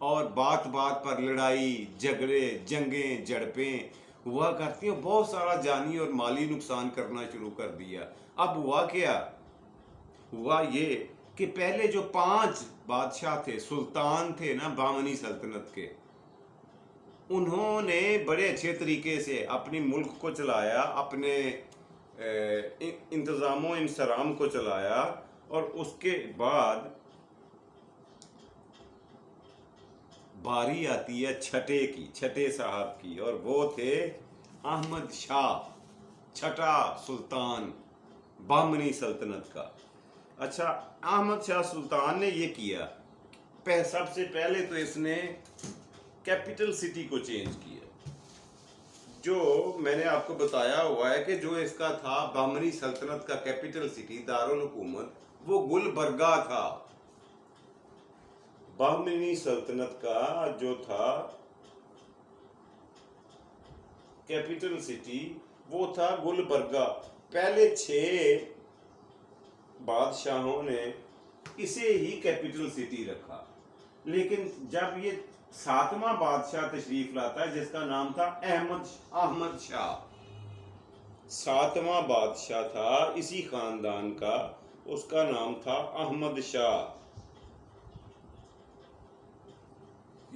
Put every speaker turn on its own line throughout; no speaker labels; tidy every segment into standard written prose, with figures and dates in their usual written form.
اور بات بات پر لڑائی جھگڑے جنگیں جھڑپیں ہوا کرتی ہیں، بہت سارا جانی اور مالی نقصان کرنا شروع کر دیا۔ اب ہوا کیا؟ ہوا یہ کہ پہلے جو 5 بادشاہ تھے، سلطان تھے نا بامنی سلطنت کے، انہوں نے بڑے اچھے طریقے سے اپنی ملک کو چلایا، اپنے انتظام و انصرام کو چلایا، اور اس کے بعد باری آتی ہے چھٹے صاحب کی، اور وہ تھے احمد شاہ، چھٹا سلطان بامنی سلطنت کا۔ اچھا، احمد شاہ سلطان نے یہ کیا، سب سے پہلے تو اس نے کیپٹل سٹی کو چینج کیا۔ جو میں نے آپ کو بتایا ہوا ہے کہ جو اس کا تھا بامنی سلطنت کا کیپٹل سٹی دارالحکومت، وہ گلبرگہ تھا۔ بامنی سلطنت کا جو تھا کیپٹل سٹی وہ تھا گلبرگہ۔ پہلے 6 بادشاہوں نے اسے ہی کیپٹل سٹی رکھا، لیکن جب یہ 7واں بادشاہ تشریف لاتا ہے جس کا نام تھا احمد شاہ، 7واں بادشاہ تھا اسی خاندان کا، اس کا نام تھا احمد شاہ۔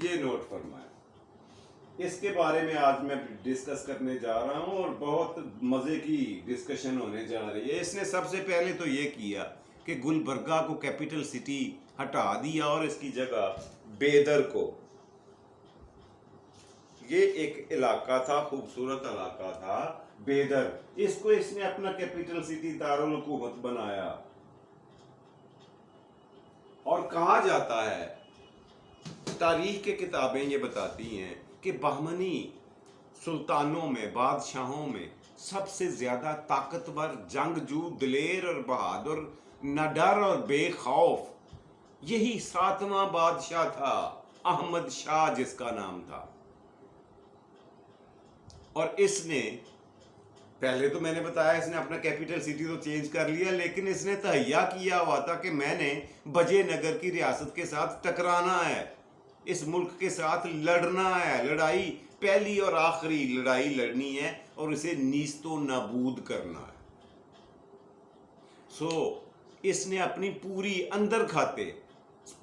یہ نوٹ فرمائیں، اس کے بارے میں آج میں ڈسکس کرنے جا رہا ہوں، اور بہت مزے کی ڈسکشن ہونے جا رہی ہے۔ اس نے سب سے پہلے تو یہ کیا کہ گلبرگہ کو کیپٹل سٹی ہٹا دیا، اور اس کی جگہ بیدر کو، یہ ایک علاقہ تھا، خوبصورت علاقہ تھا بیدر، اس کو اس نے اپنا کیپٹل سٹی دارالحکومت بنایا۔ اور کہا جاتا ہے، تاریخ کے کتابیں یہ بتاتی ہیں کہ بہمنی سلطانوں میں، بادشاہوں میں سب سے زیادہ طاقتور، جنگجو، دلیر اور بہادر، نہ ڈر اور بے خوف، یہی 7واں بادشاہ تھا، احمد شاہ جس کا نام تھا۔ اور اس نے پہلے تو میں نے بتایا اس نے اپنا کیپٹل سٹی تو چینج کر لیا، لیکن اس نے تہیہ کیا ہوا تھا کہ میں نے وجے نگر کی ریاست کے ساتھ ٹکرانا ہے، اس ملک کے ساتھ لڑنا ہے، لڑائی پہلی اور آخری لڑائی لڑنی ہے، اور اسے نیست و نابود کرنا ہے۔ اس نے اپنی پوری اندر کھاتے،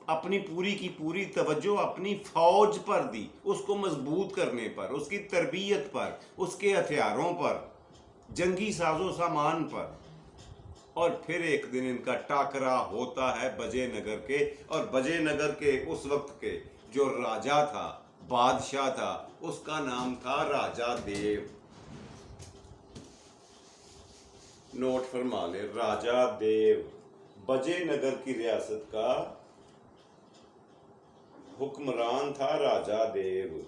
اپنی پوری کی پوری توجہ اپنی فوج پر دی، اس کو مضبوط کرنے پر، اس کی تربیت پر، اس کے ہتھیاروں پر، جنگی ساز و سامان پر۔ اور پھر ایک دن ان کا ٹاکرا ہوتا ہے وجے نگر کے، اور وجے نگر کے اس وقت کے جو راجا تھا، بادشاہ تھا، اس کا نام تھا راجا دیو۔ نوٹ فرما لے، راجا دیو وجے نگر کی ریاست کا حکمران تھا، راجا دیو۔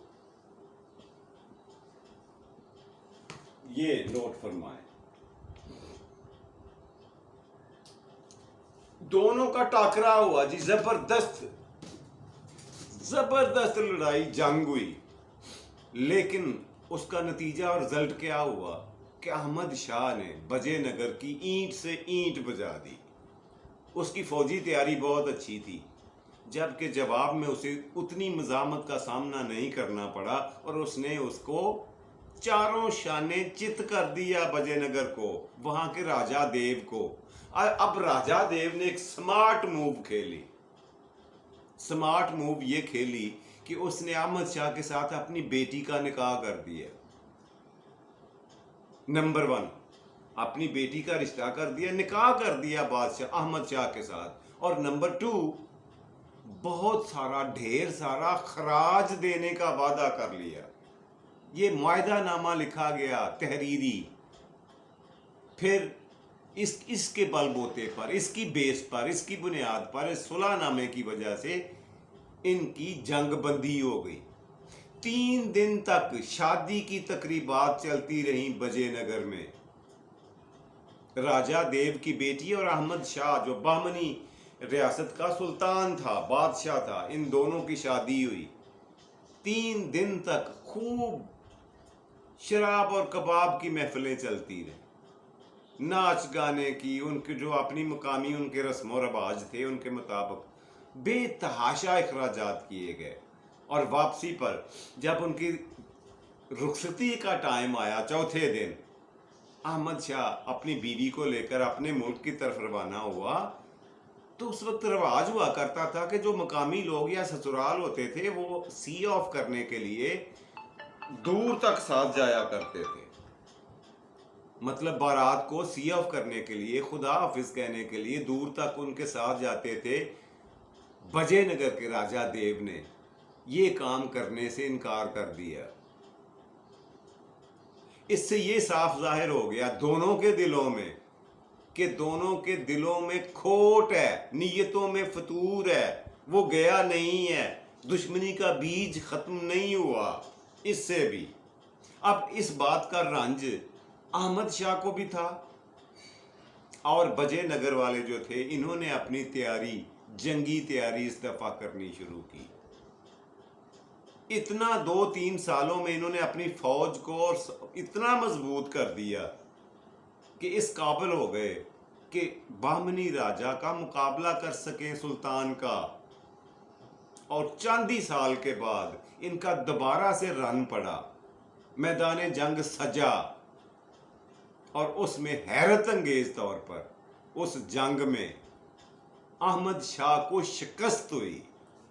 یہ نوٹ فرمائیں۔ دونوں کا ٹاکرا ہوا جی، زبردست لڑائی جنگ ہوئی، لیکن اس کا نتیجہ اور رزلٹ کیا ہوا کہ احمد شاہ نے وجے نگر کی اینٹ سے اینٹ بجا دی۔ اس کی فوجی تیاری بہت اچھی تھی، جبکہ جواب میں اسے اتنی مزاحمت کا سامنا نہیں کرنا پڑا، اور اس نے اس کو چاروں شانے چت کر دیا وجے نگر کو، وہاں کے راجا دیو کو۔ اب راجا دیو نے ایک سمارٹ موو کھیلی، سمارٹ موو یہ کھیلی کہ اس نے احمد شاہ کے ساتھ اپنی بیٹی کا نکاح کر دیا۔ نمبر 1، اپنی بیٹی کا رشتہ کر دیا، نکاح کر دیا بادشاہ احمد شاہ کے ساتھ۔ اور نمبر 2، بہت سارا ڈھیر سارا خراج دینے کا وعدہ کر لیا۔ یہ معاہدہ نامہ لکھا گیا تحریری۔ پھر اس کے بل بوتے پر، اس کی بیس پر، اس کی بنیاد پر، اس صلح نامے کی وجہ سے ان کی جنگ بندی ہو گئی۔ 3 دن تک شادی کی تقریبات چلتی رہیں وجے نگر میں۔ راجا دیو کی بیٹی اور احمد شاہ جو بہمنی ریاست کا سلطان تھا، بادشاہ تھا، ان دونوں کی شادی ہوئی۔ 3 دن تک خوب شراب اور کباب کی محفلیں چلتی رہیں، ناچ گانے کی، ان کے جو اپنی مقامی ان کے رسم و رواج تھے ان کے مطابق بے تحاشا اخراجات کیے گئے۔ اور واپسی پر جب ان کی رخصتی کا ٹائم آیا چوتھے دن، احمد شاہ اپنی بیوی کو لے کر اپنے ملک کی طرف روانہ ہوا، تو اس وقت رواج ہوا کرتا تھا کہ جو مقامی لوگ یا سسرال ہوتے تھے وہ سی آف کرنے کے لیے دور تک ساتھ جایا کرتے تھے. مطلب بارات کو سی آف کرنے کے لیے، خدا حافظ کہنے کے لیے دور تک ان کے ساتھ جاتے تھے. وجے نگر کے راجہ دیو نے یہ کام کرنے سے انکار کر دیا. اس سے یہ صاف ظاہر ہو گیا دونوں کے دلوں میں کہ دونوں کے دلوں میں کھوٹ ہے، نیتوں میں فتور ہے، وہ گیا نہیں ہے، دشمنی کا بیج ختم نہیں ہوا. اس سے بھی اب اس بات کا رنج احمد شاہ کو بھی تھا، اور وجے نگر والے جو تھے انہوں نے اپنی تیاری، جنگی تیاری اس دفعہ کرنی شروع کی. اتنا 2-3 سالوں میں انہوں نے اپنی فوج کو اتنا مضبوط کر دیا کہ اس قابل ہو گئے کہ بہمنی راجہ کا مقابلہ کر سکیں سلطان کا. اور چند ہی سال کے بعد ان کا دوبارہ سے رن پڑا، میدان جنگ سجا، اور اس میں حیرت انگیز طور پر اس جنگ میں احمد شاہ کو شکست ہوئی.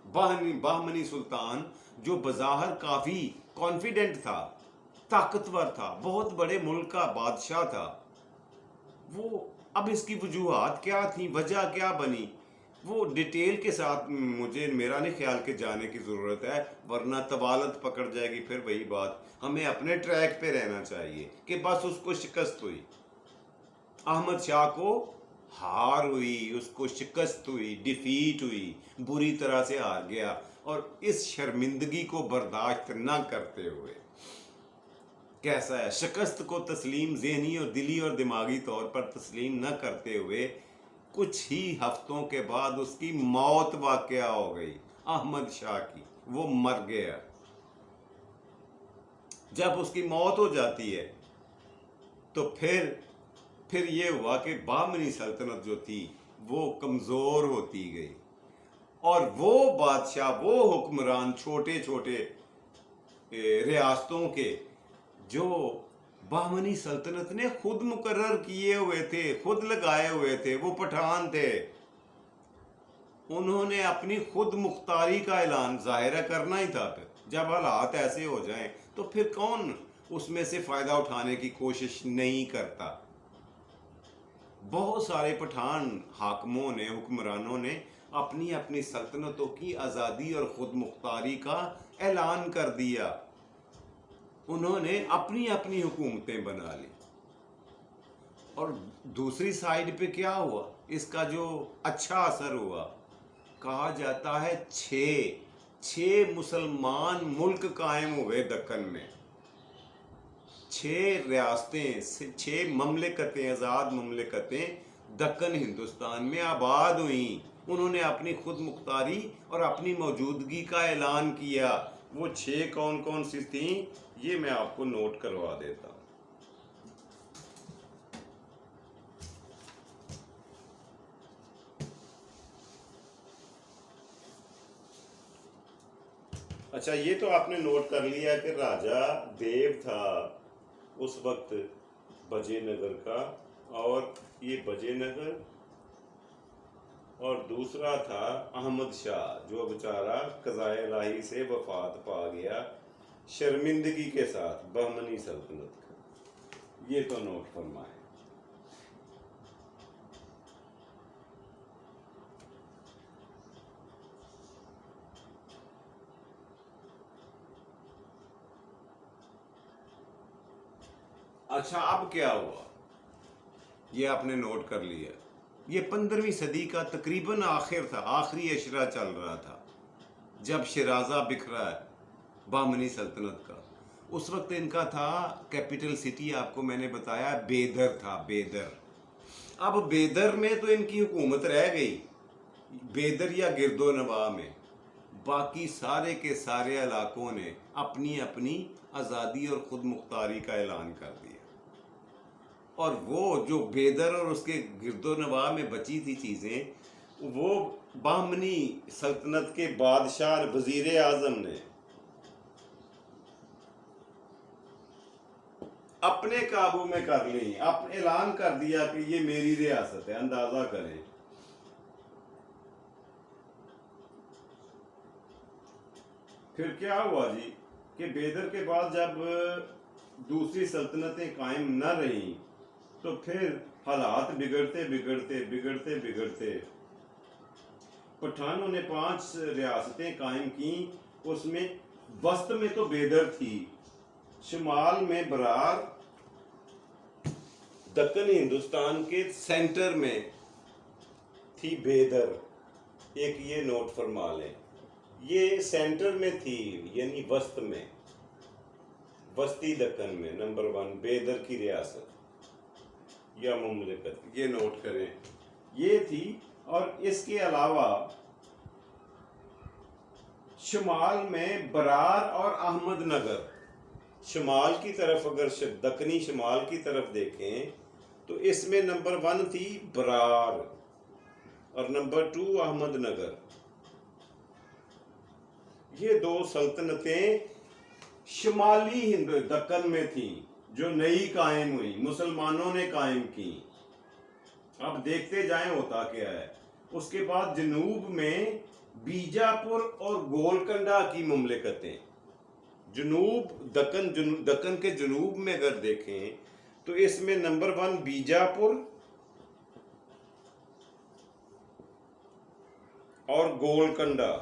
بہمنی سلطان جو بظاہر کافی کانفیڈنٹ تھا، طاقتور تھا، بہت بڑے ملک کا بادشاہ تھا، وہ اب اس کی وجوہات کیا تھیں، وجہ کیا بنی، وہ ڈیٹیل کے ساتھ میرا نہیں خیال کہ جانے کی ضرورت ہے، ورنہ طوالت پکڑ جائے گی. پھر وہی بات، ہمیں اپنے ٹریک پہ رہنا چاہیے کہ بس اس کو شکست ہوئی، احمد شاہ کو ہار ہوئی، اس کو شکست ہوئی، ڈیفیٹ ہوئی، بری طرح سے ہار گیا. اور اس شرمندگی کو برداشت نہ کرتے ہوئے، کیسا ہے، شکست کو تسلیم، ذہنی اور دلی اور دماغی طور پر تسلیم نہ کرتے ہوئے، کچھ ہی ہفتوں کے بعد اس کی موت واقعہ ہو گئی احمد شاہ کی. وہ مر گیا. جب اس کی موت ہو جاتی ہے تو پھر یہ ہوا کہ بہمنی سلطنت جو تھی وہ کمزور ہوتی گئی، اور وہ بادشاہ، وہ حکمران چھوٹے چھوٹے ریاستوں کے جو بہمنی سلطنت نے خود مقرر کیے ہوئے تھے، خود لگائے ہوئے تھے، وہ پٹھان تھے، انہوں نے اپنی خود مختاری کا اعلان ظاہر کرنا ہی تھا. پھر جب حالات ایسے ہو جائیں تو پھر کون اس میں سے فائدہ اٹھانے کی کوشش نہیں کرتا. بہت سارے پٹھان حاکموں نے، حکمرانوں نے اپنی اپنی سلطنتوں کی آزادی اور خود مختاری کا اعلان کر دیا. انہوں نے اپنی اپنی حکومتیں بنا لی. اور دوسری سائیڈ پہ کیا ہوا، اس کا جو اچھا اثر ہوا، کہا جاتا ہے 6 مسلمان ملک قائم ہوئے دکن میں. 6 ریاستیں، 6 مملکتیں، آزاد مملکتیں دکن ہندوستان میں آباد ہوئیں. انہوں نے اپنی خود مختاری اور اپنی موجودگی کا اعلان کیا. وہ 6 کون کون سی تھیں یہ میں آپ کو نوٹ کروا دیتا ہوں. اچھا، یہ تو آپ نے نوٹ کر لیا کہ راجہ دیو تھا اس وقت وجے نگر کا، اور یہ وجے نگر، اور دوسرا تھا احمد شاہ جو بیچارہ قضائے الہی سے وفات پا گیا شرمندگی کے ساتھ، بہمنی سلطنت کا. یہ تو نوٹ فرمائیں. اچھا، اب کیا ہوا یہ آپ نے نوٹ کر لیا. یہ 15ویں صدی کا تقریباً آخر تھا، آخری اشرہ چل رہا تھا جب شیرازہ بکھرا ہے بہمنی سلطنت کا. اس وقت ان کا تھا کیپٹل سٹی، آپ کو میں نے بتایا بیدر تھا، بیدر. اب بیدر میں تو ان کی حکومت رہ گئی، بیدر یا گرد و نواح میں. باقی سارے کے سارے علاقوں نے اپنی اپنی آزادی اور خود مختاری کا اعلان کر دیا. اور وہ جو بیدر اور اس کے گرد و نواح میں بچی تھی چیزیں، وہ بہمنی سلطنت کے بادشاہ وزیر اعظم نے اپنے قابو میں کر لیں. اب اعلان کر دیا کہ یہ میری ریاست ہے. اندازہ کریں. پھر کیا ہوا جی کہ بیدر کے بعد جب دوسری سلطنتیں قائم نہ رہیں تو پھر حالات بگڑتے پٹھانوں نے 5 ریاستیں قائم کیں. اس میں وسط میں تو بیدر تھی, شمال میں برار, دکن ہندوستان کے سینٹر میں تھی بیدر. ایک یہ نوٹ فرما لیں, یہ سینٹر میں تھی, یعنی وسط میں, وسطی دکن میں. نمبر 1 بیدر کی ریاست یا مملکت, یہ نوٹ کریں, یہ تھی. اور اس کے علاوہ شمال میں برار اور احمد نگر. شمال کی طرف اگر دکنی شمال کی طرف دیکھیں تو اس میں نمبر 1 تھی برار اور نمبر 2 احمد نگر. یہ 2 سلطنتیں شمالی دکن میں تھیں جو نئی قائم ہوئی, مسلمانوں نے قائم کی. اب دیکھتے جائیں ہوتا کیا ہے. اس کے بعد جنوب میں بیجاپور اور گولکنڈا کی مملکتیں. دکن کے جنوب میں اگر دیکھیں تو اس میں نمبر 1 بیجاپور اور گولکنڈا.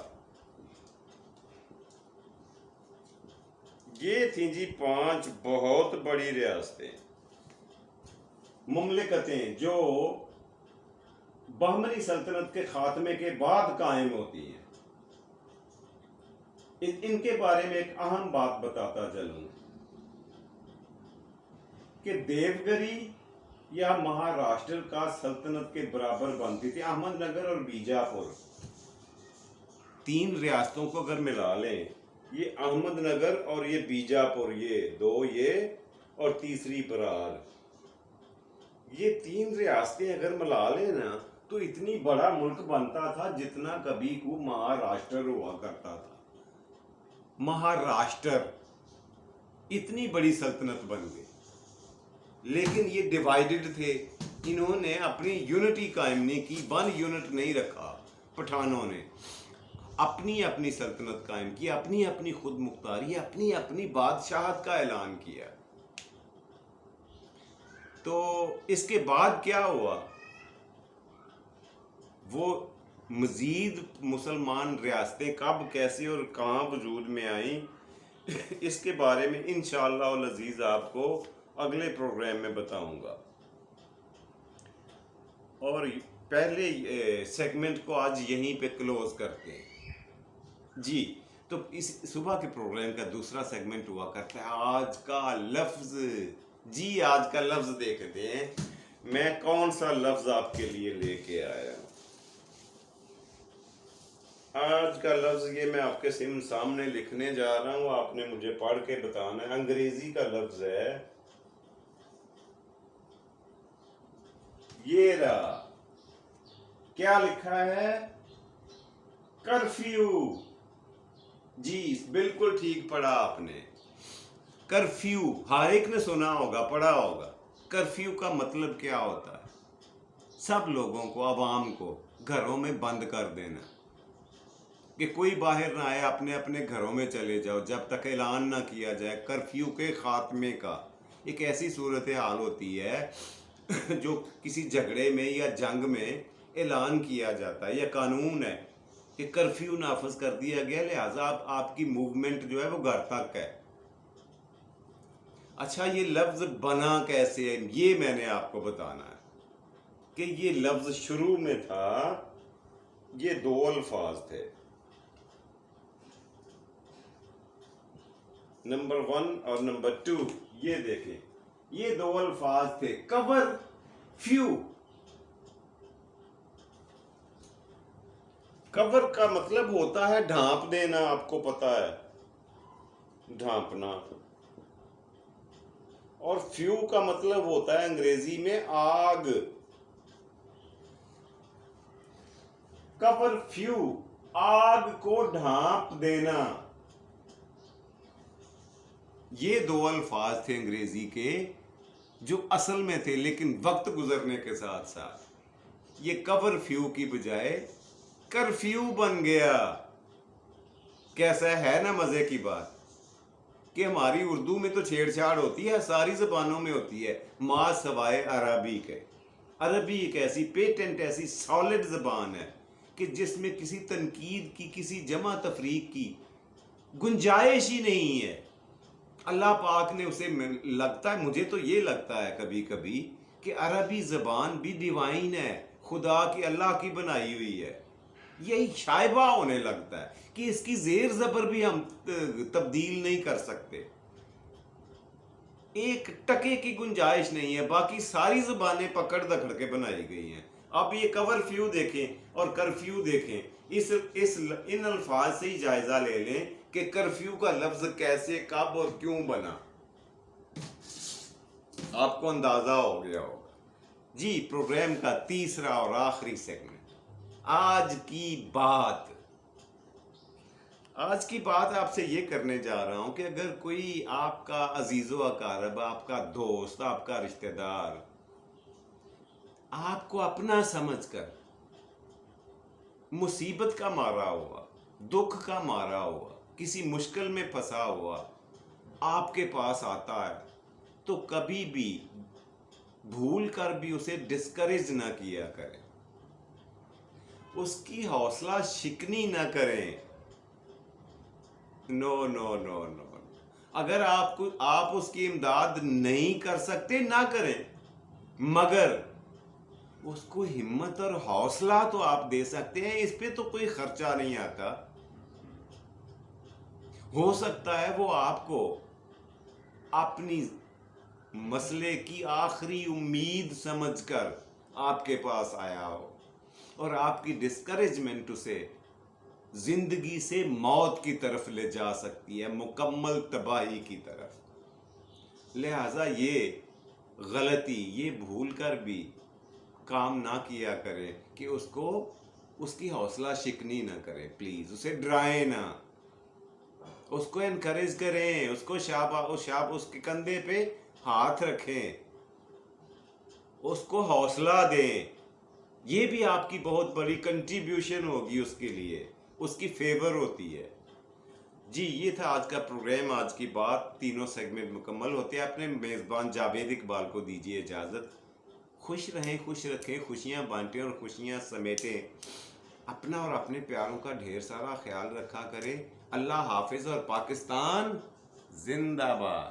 یہ تھیں جی 5 بہت بڑی ریاستیں, مملکتیں جو بہمنی سلطنت کے خاتمے کے بعد قائم ہوتی ہیں. ان کے بارے میں ایک اہم بات بتاتا چلوں کہ دیوگری یا مہاراشٹر کا سلطنت کے برابر بنتی تھی. احمد نگر اور بیجاپور 3 ریاستوں کو اگر ملا لیں, یہ احمد نگر اور یہ بیجاپور, یہ 2 یہ اور تیسری برار, یہ 3 ریاستیں اگر ملا لیں نا تو اتنی بڑا ملک بنتا تھا جتنا کبھی کو مہاراشٹر ہوا کرتا تھا. مہاراشٹر اتنی بڑی سلطنت بن گئی. لیکن یہ ڈیوائیڈڈ تھے, انہوں نے اپنی یونٹی قائم نہیں کی, 1 یونٹ نہیں رکھا. پٹھانوں نے اپنی اپنی سلطنت قائم کی, اپنی اپنی خود مختاری, اپنی اپنی بادشاہت کا اعلان کیا. تو اس کے بعد کیا ہوا, وہ مزید مسلمان ریاستیں کب, کیسے اور کہاں وجود میں آئیں, اس کے بارے میں انشاءاللہ العزیز آپ کو اگلے پروگرام میں بتاؤں گا. اور پہلے سیگمنٹ کو آج یہیں پہ کلوز کرتے ہیں جی. تو اس صبح کے پروگرام کا دوسرا سیگمنٹ ہوا کرتا ہے آج کا لفظ. جی آج کا لفظ دیکھتے ہیں میں کون سا لفظ آپ کے لیے لے کے آیا ہوں. آج کا لفظ یہ میں آپ کے سامنے لکھنے جا رہا ہوں, آپ نے مجھے پڑھ کے بتانا ہے. انگریزی کا لفظ ہے, یہ رہا. کیا لکھا ہے؟ کرفیو. جی بالکل ٹھیک پڑھا آپ نے. کرفیو ہر ایک نے سنا ہوگا, پڑھا ہوگا. کرفیو کا مطلب کیا ہوتا ہے؟ سب لوگوں کو, عوام کو گھروں میں بند کر دینا, کہ کوئی باہر نہ آئے, اپنے اپنے گھروں میں چلے جاؤ جب تک اعلان نہ کیا جائے. کرفیو کے خاتمے کا ایک ایسی صورتحال ہوتی ہے جو کسی جھگڑے میں یا جنگ میں اعلان کیا جاتا ہے, یا قانون ہے کہ کرفیو نافذ کر دیا گیا, لہٰذا آپ کی موومنٹ جو ہے وہ گھر تک ہے. اچھا یہ لفظ بنا کیسے ہے, یہ میں نے آپ کو بتانا ہے کہ یہ لفظ شروع میں تھا, یہ 2 الفاظ تھے. نمبر 1 اور نمبر 2, یہ دیکھیں یہ 2 الفاظ تھے. کور فیو. کور کا مطلب ہوتا ہے ڈھانپ دینا, آپ کو پتا ہے ڈھانپنا. اور فیو کا مطلب ہوتا ہے انگریزی میں آگ. کور فیو, آگ کو ڈھانپ دینا. یہ دو الفاظ تھے انگریزی کے جو اصل میں تھے، لیکن وقت گزرنے کے ساتھ ساتھ یہ کورفیو کی بجائے کرفیو بن گیا۔ کیسا ہے نا مزے کی بات کہ ہماری اردو میں تو چھیڑ چھاڑ ہوتی ہے، ساری زبانوں میں ہوتی ہے ما سوائے عربی کے۔ عربی ایک ایسی پیٹنٹ، ایسی سالڈ زبان ہے کہ جس میں کسی تنقید کی، کسی جمع تفریق کی گنجائش ہی نہیں ہے۔ اللہ پاک نے اسے، لگتا ہے مجھے تو یہ لگتا ہے کبھی کبھی کہ عربی زبان بھی ڈیوائن ہے، خدا کی، اللہ کی بنائی ہوئی ہے۔ یہی شائبہ ہونے لگتا ہے کہ اس کی زیر زبر بھی ہم تبدیل نہیں کر سکتے، ایک ٹکے کی گنجائش نہیں ہے، باقی ساری زبانیں پکڑ دکڑ کے بنائی گئی ہیں۔ اب یہ کورفیو دیکھیں اور کرفیو دیکھیں، ان الفاظ سے ہی جائزہ لے لیں کہ کرفیو کا لفظ کیسے، کب اور کیوں بنا، آپ کو اندازہ ہو گیا ہوگا۔ جی، پروگرام کا تیسرا اور آخری سیگمنٹ، آج کی بات آپ سے یہ کرنے جا رہا ہوں کہ اگر کوئی آپ کا عزیز و اقارب، آپ کا دوست، آپ کا رشتہ دار آپ کو اپنا سمجھ کر مصیبت کا مارا ہوا، دکھ کا مارا ہوا، کسی مشکل میں پھنسا ہوا آپ کے پاس آتا ہے تو کبھی بھی بھول کر بھی اسے ڈسکریج نہ کیا کریں، اس کی حوصلہ شکنی نہ کریں۔ نو نو نو نو، اگر آپ اس کی امداد نہیں کر سکتے نہ کریں، مگر اس کو ہمت اور حوصلہ تو آپ دے سکتے ہیں۔ اس پہ تو کوئی خرچہ نہیں آتا، ہو سکتا ہے وہ آپ کو اپنی مسئلے کی آخری امید سمجھ کر آپ کے پاس آیا ہو، اور آپ کی ڈسکریجمنٹ اسے زندگی سے موت کی طرف لے جا سکتی ہے، مکمل تباہی کی طرف۔ لہٰذا یہ غلطی، یہ بھول کر بھی کام نہ کیا کریں کہ اس کی حوصلہ شکنی نہ کریں، پلیز اسے ڈرائیں نہ، اس کو انکریج کریں، اس کو اس کے کندھے پہ ہاتھ رکھیں، اس کو حوصلہ دیں۔ یہ بھی آپ کی بہت بڑی کنٹریبیوشن ہوگی اس کے لیے، اس کی فیور ہوتی ہے۔ جی، یہ تھا آج کا پروگرام، آج کی بات۔ تینوں سیگمنٹ مکمل ہوتے ہیں۔ اپنے میزبان جاوید اقبال کو دیجیے اجازت۔ خوش رہیں، خوش رکھیں، خوشیاں بانٹیں اور خوشیاں سمیٹیں۔ اپنا اور اپنے پیاروں کا ڈھیر سارا خیال رکھا کریں۔ اللہ حافظ، اور پاکستان زندہ باد۔